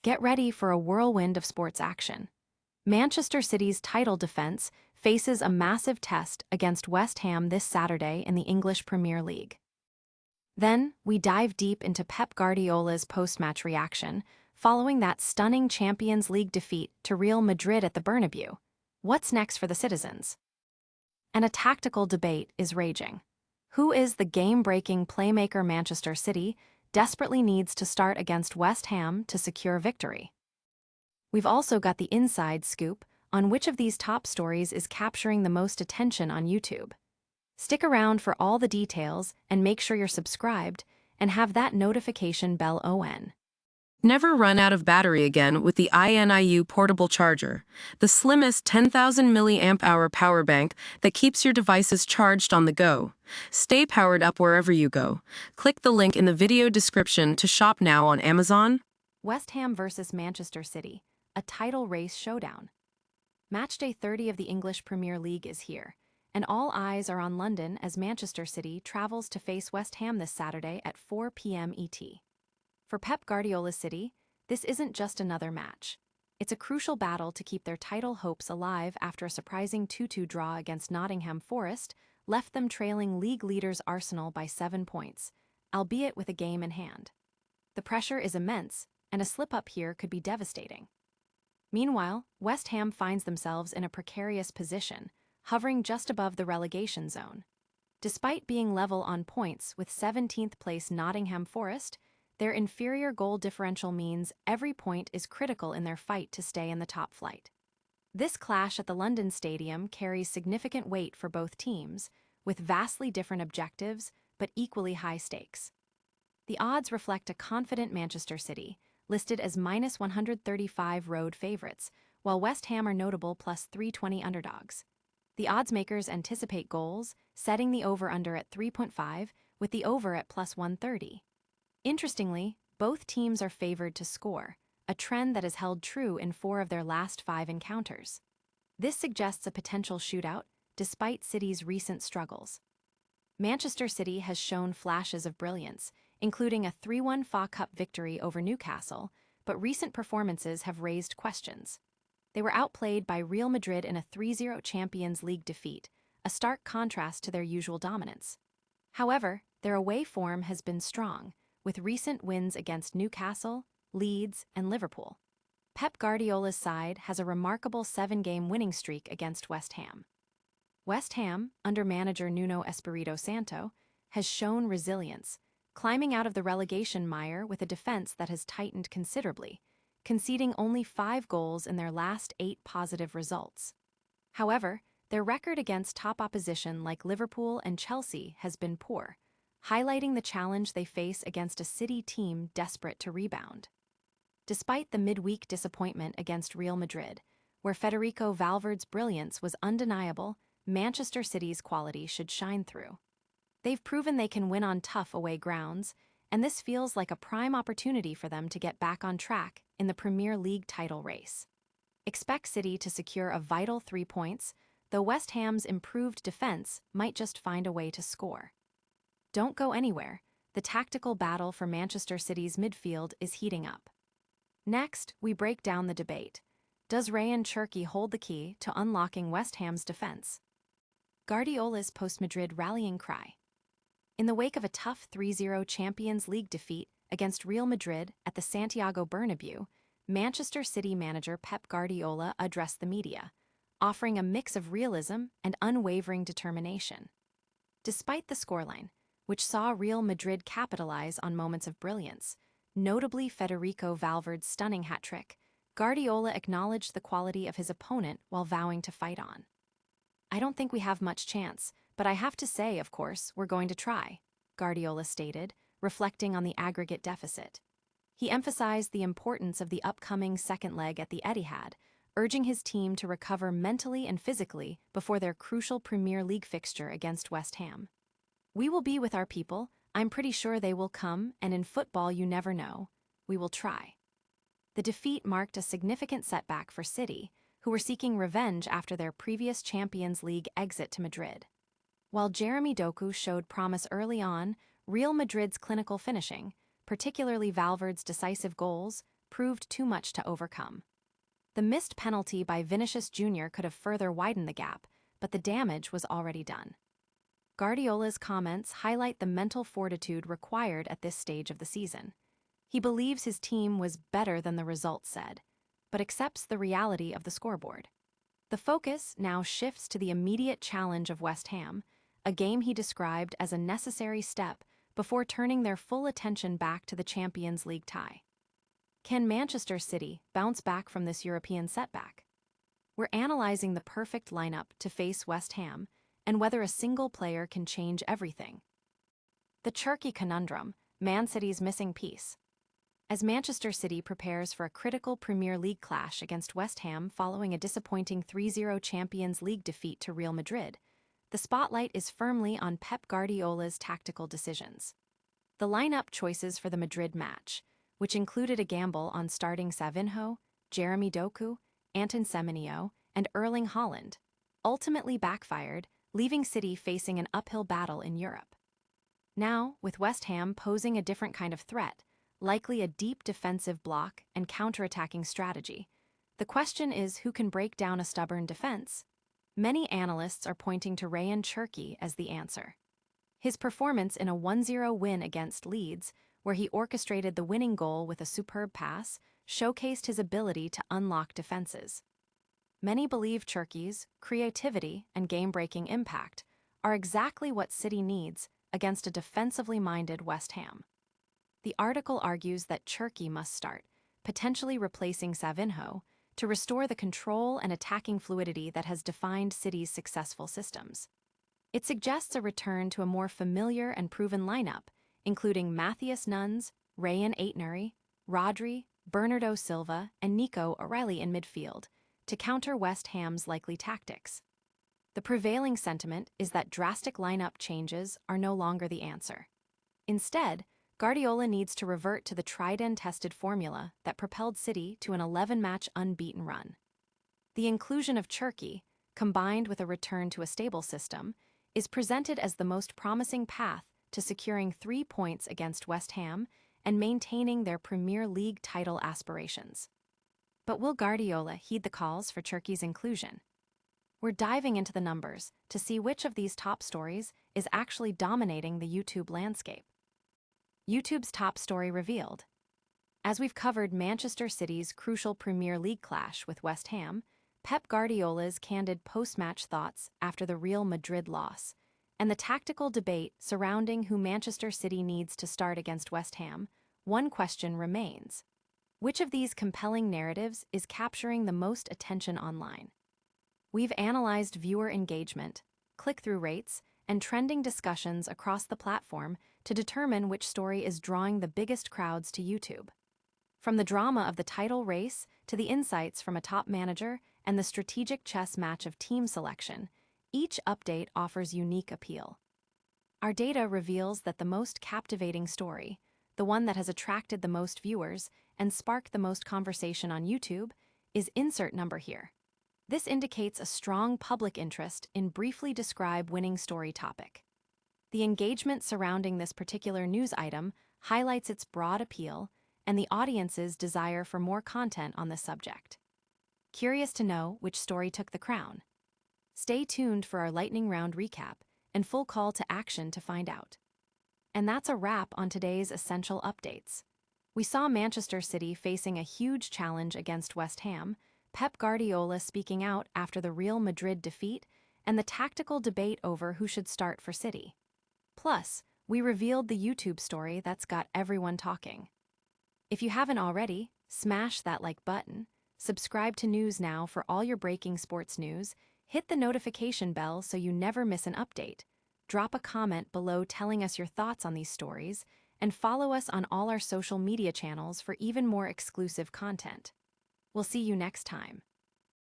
Get ready for a whirlwind of sports action. Manchester City's title defense faces a massive test against West Ham this Saturday in the English Premier League. Then, we dive deep into Pep Guardiola's post-match reaction, following that stunning Champions League defeat to Real Madrid at the Bernabeu. What's next for the citizens? And a tactical debate is raging. Who is the game-breaking playmaker Manchester City desperately needs to start against West Ham to secure victory? We've also got the inside scoop on which of these top stories is capturing the most attention on YouTube. Stick around for all the details and make sure you're subscribed and have that notification bell on. Never run out of battery again with the INIU portable charger, the slimmest 10,000 mAh power bank that keeps your devices charged on the go. Stay powered up wherever you go. Click the link in the video description to shop now on Amazon. West Ham versus Manchester City, a title race showdown. Matchday 30 of the English Premier League is here, and all eyes are on London as Manchester City travels to face West Ham this Saturday at 4 p.m. ET. For Pep Guardiola's City, this isn't just another match. It's a crucial battle to keep their title hopes alive after a surprising 2-2 draw against Nottingham Forest left them trailing league leaders Arsenal by 7 points, albeit with a game in hand. The pressure is immense, and a slip-up here could be devastating. Meanwhile, West Ham finds themselves in a precarious position, hovering just above the relegation zone. Despite being level on points with 17th place Nottingham Forest, their inferior goal differential means every point is critical in their fight to stay in the top flight. This clash at the London Stadium carries significant weight for both teams, with vastly different objectives but equally high stakes. The odds reflect a confident Manchester City, listed as -135 road favorites, while West Ham are notable +320 underdogs. The odds makers anticipate goals, setting the over-under at 3.5, with the over at +130. Interestingly, both teams are favored to score, a trend that has held true in 4 of their last 5 encounters. This suggests a potential shootout, despite City's recent struggles. Manchester City has shown flashes of brilliance, including a 3-1 FA Cup victory over Newcastle, but recent performances have raised questions. They were outplayed by Real Madrid in a 3-0 Champions League defeat, a stark contrast to their usual dominance. However, their away form has been strong, with recent wins against Newcastle, Leeds, and Liverpool. Pep Guardiola's side has a remarkable 7-game winning streak against West Ham. West Ham, under manager Nuno Espirito Santo, has shown resilience, climbing out of the relegation mire with a defense that has tightened considerably, conceding only 5 goals in their last 8 positive results. However, their record against top opposition like Liverpool and Chelsea has been poor, highlighting the challenge they face against a City team desperate to rebound. Despite the midweek disappointment against Real Madrid, where Federico Valverde's brilliance was undeniable, Manchester City's quality should shine through. They've proven they can win on tough away grounds, and this feels like a prime opportunity for them to get back on track in the Premier League title race. Expect City to secure a vital 3 points, though West Ham's improved defense might just find a way to score. Don't go anywhere. The tactical battle for Manchester City's midfield is heating up. Next, we break down the debate. Does Rayan Cherki hold the key to unlocking West Ham's defense? Guardiola's post-Madrid rallying cry. In the wake of a tough 3-0 Champions League defeat against Real Madrid at the Santiago Bernabeu, Manchester City manager Pep Guardiola addressed the media, offering a mix of realism and unwavering determination. Despite the scoreline, which saw Real Madrid capitalize on moments of brilliance, notably Federico Valverde's stunning hat-trick, Guardiola acknowledged the quality of his opponent while vowing to fight on. "I don't think we have much chance, but I have to say, of course, we're going to try," Guardiola stated, reflecting on the aggregate deficit. He emphasized the importance of the upcoming second leg at the Etihad, urging his team to recover mentally and physically before their crucial Premier League fixture against West Ham. "We will be with our people. I'm pretty sure they will come, and in football you never know. We will try." The defeat marked a significant setback for City, who were seeking revenge after their previous Champions League exit to Madrid. While Jeremy Doku showed promise early on, Real Madrid's clinical finishing, particularly Valverde's decisive goals, proved too much to overcome. The missed penalty by Vinicius Jr. could have further widened the gap, but the damage was already done. Guardiola's comments highlight the mental fortitude required at this stage of the season. He believes his team was better than the results said, but accepts the reality of the scoreboard. The focus now shifts to the immediate challenge of West Ham, a game he described as a necessary step before turning their full attention back to the Champions League tie. Can Manchester City bounce back from this European setback? We're analyzing the perfect lineup to face West Ham and whether a single player can change everything. The Cherki conundrum, Man City's missing piece. As Manchester City prepares for a critical Premier League clash against West Ham following a disappointing 3-0 Champions League defeat to Real Madrid, the spotlight is firmly on Pep Guardiola's tactical decisions. The lineup choices for the Madrid match, which included a gamble on starting Savinho, Jeremy Doku, Anton Semenyo, and Erling Haaland, ultimately backfired, leaving City facing an uphill battle in Europe. Now, with West Ham posing a different kind of threat, likely a deep defensive block and counter-attacking strategy, the question is who can break down a stubborn defense? Many analysts are pointing to Rayan Cherki as the answer. His performance in a 1-0 win against Leeds, where he orchestrated the winning goal with a superb pass, showcased his ability to unlock defenses. Many believe Cherki's creativity and game-breaking impact are exactly what City needs against a defensively minded West Ham. The article argues that Cherki must start, potentially replacing Savinho, to restore the control and attacking fluidity that has defined City's successful systems. It suggests a return to a more familiar and proven lineup, including Matthias Nunes, Rayan Cherki, Rodri, Bernardo Silva, and Nico O'Reilly in midfield, to counter West Ham's likely tactics. The prevailing sentiment is that drastic lineup changes are no longer the answer. Instead, Guardiola needs to revert to the tried-and-tested formula that propelled City to an 11-match unbeaten run. The inclusion of Cherki, combined with a return to a stable system, is presented as the most promising path to securing 3 points against West Ham and maintaining their Premier League title aspirations. But will Guardiola heed the calls for Cherki's inclusion? We're diving into the numbers to see which of these top stories is actually dominating the YouTube landscape. YouTube's top story revealed. As we've covered Manchester City's crucial Premier League clash with West Ham, Pep Guardiola's candid post-match thoughts after the Real Madrid loss, and the tactical debate surrounding who Manchester City needs to start against West Ham, one question remains. Which of these compelling narratives is capturing the most attention online? We've analyzed viewer engagement, click-through rates, and trending discussions across the platform to determine which story is drawing the biggest crowds to YouTube. From the drama of the title race to the insights from a top manager and the strategic chess match of team selection, each update offers unique appeal. Our data reveals that the most captivating story, the one that has attracted the most viewers and sparked the most conversation on YouTube, is insert number here. This indicates a strong public interest in briefly describe winning story topic. The engagement surrounding this particular news item highlights its broad appeal and the audience's desire for more content on the subject. Curious to know which story took the crown? Stay tuned for our lightning round recap and full call to action to find out. And that's a wrap on today's essential updates. We saw Manchester City facing a huge challenge against West Ham, Pep Guardiola speaking out after the Real Madrid defeat, and the tactical debate over who should start for City. Plus, we revealed the YouTube story that's got everyone talking. If you haven't already, smash that like button, subscribe to News Now for all your breaking sports news, hit the notification bell so you never miss an update, drop a comment below telling us your thoughts on these stories, and follow us on all our social media channels for even more exclusive content. We'll see you next time.